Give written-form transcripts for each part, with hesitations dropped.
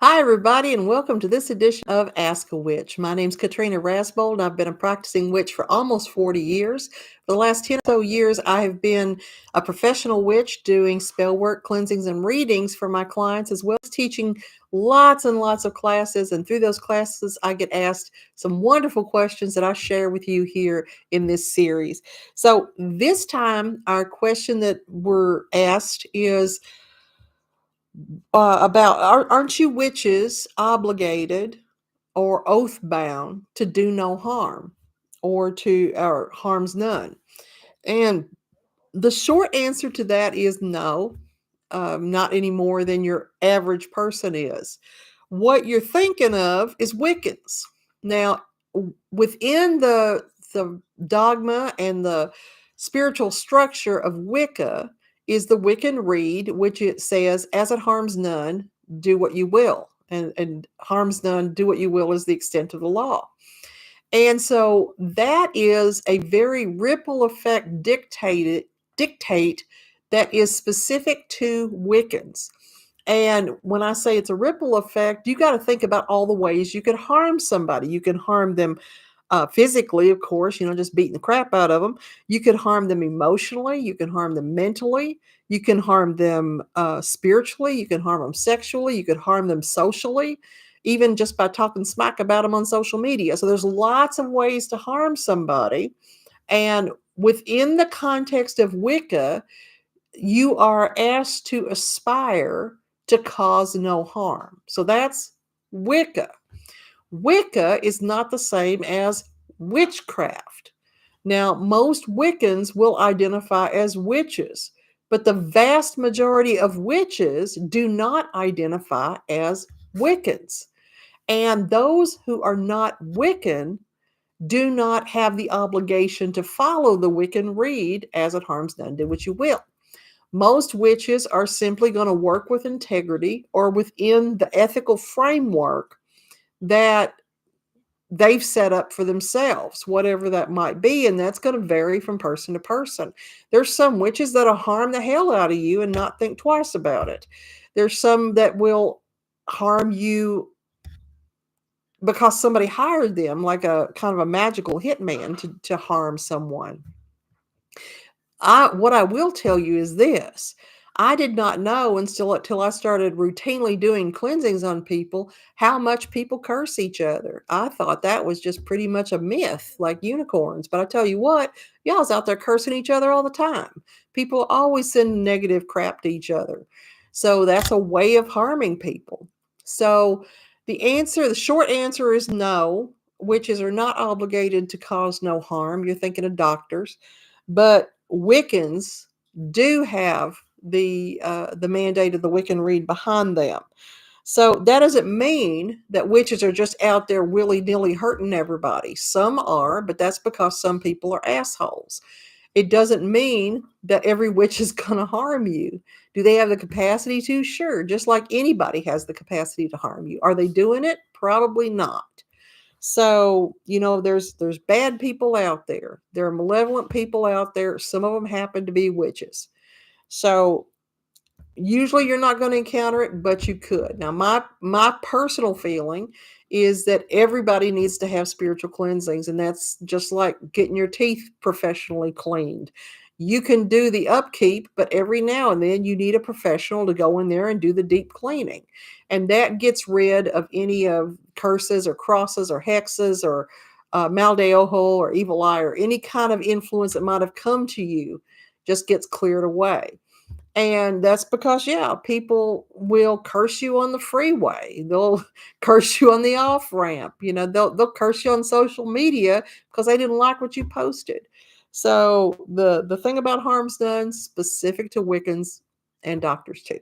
Hi, everybody, and welcome to this edition of Ask a Witch. My name's Katrina Rasbold, and I've been a practicing witch for almost 40 years. For the last 10 or so years, I have been a professional witch doing spell work, cleansings, and readings for my clients, as well as teaching lots and lots of classes. And through those classes, I get asked some wonderful questions that I share with you here in this series. So this time, our question that we're asked is, about aren't you witches obligated or oath bound to do no harm or harms none? And the short answer to that is no, not any more than your average person is. What you're thinking of is Wiccans. Now, within the dogma and the spiritual structure of Wicca is the Wiccan Rede, which it says, "As it harms none, do what you will," and harms none, do what you will is the extent of the law. And so that is a very ripple effect dictate that is specific to Wiccans. And when I say it's a ripple effect, you got to think about all the ways you could harm somebody. You can harm them physically, of course, just beating the crap out of them. You could harm them emotionally. You can harm them mentally. You can harm them spiritually. You can harm them sexually. You could harm them socially, even just by talking smack about them on social media. So there's lots of ways to harm somebody. And within the context of Wicca, you are asked to aspire to cause no harm. So that's Wicca. Wicca is not the same as witchcraft. Now, most Wiccans will identify as witches, but the vast majority of witches do not identify as Wiccans. And those who are not Wiccan do not have the obligation to follow the Wiccan Rede, "As it harms none, do what you will." Most witches are simply going to work with integrity or within the ethical framework that they've set up for themselves, whatever that might be. And that's going to vary from person to person. There's some witches that'll harm the hell out of you and not think twice about it. There's some that will harm you because somebody hired them, like a kind of a magical hitman to harm someone. What I will tell you is this. I did not know until I started routinely doing cleansings on people how much people curse each other. I thought that was just pretty much a myth, like unicorns. But I tell you what, y'all's out there cursing each other all the time. People always send negative crap to each other. So that's a way of harming people. So the short answer is no. Witches are not obligated to cause no harm. You're thinking of doctors. But Wiccans do have the mandate of the Wiccan Rede behind them. So that doesn't mean that witches are just out there willy-nilly hurting everybody. Some are, but that's because some people are assholes. It doesn't mean that every witch is going to harm you. Do they have the capacity to? Sure, just like anybody has the capacity to harm you. Are they doing it? Probably not. So, there's bad people out there. There are malevolent people out there. Some of them happen to be witches. So, usually you're not going to encounter it, but you could. Now, my personal feeling is that everybody needs to have spiritual cleansings, and that's just like getting your teeth professionally cleaned. You can do the upkeep, but every now and then you need a professional to go in there and do the deep cleaning. And that gets rid of any of curses or crosses or hexes or mal de ojo or evil eye or any kind of influence that might have come to you, just gets cleared away. And that's because, yeah, people will curse you on the freeway. They'll curse you on the off ramp. They'll curse you on social media because they didn't like what you posted. So the thing about harm's done specific to Wiccans and doctors too.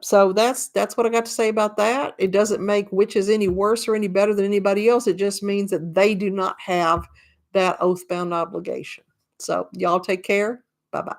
So that's what I got to say about that. It doesn't make witches any worse or any better than anybody else. It just means that they do not have that oath-bound obligation. So y'all take care. Bye-bye.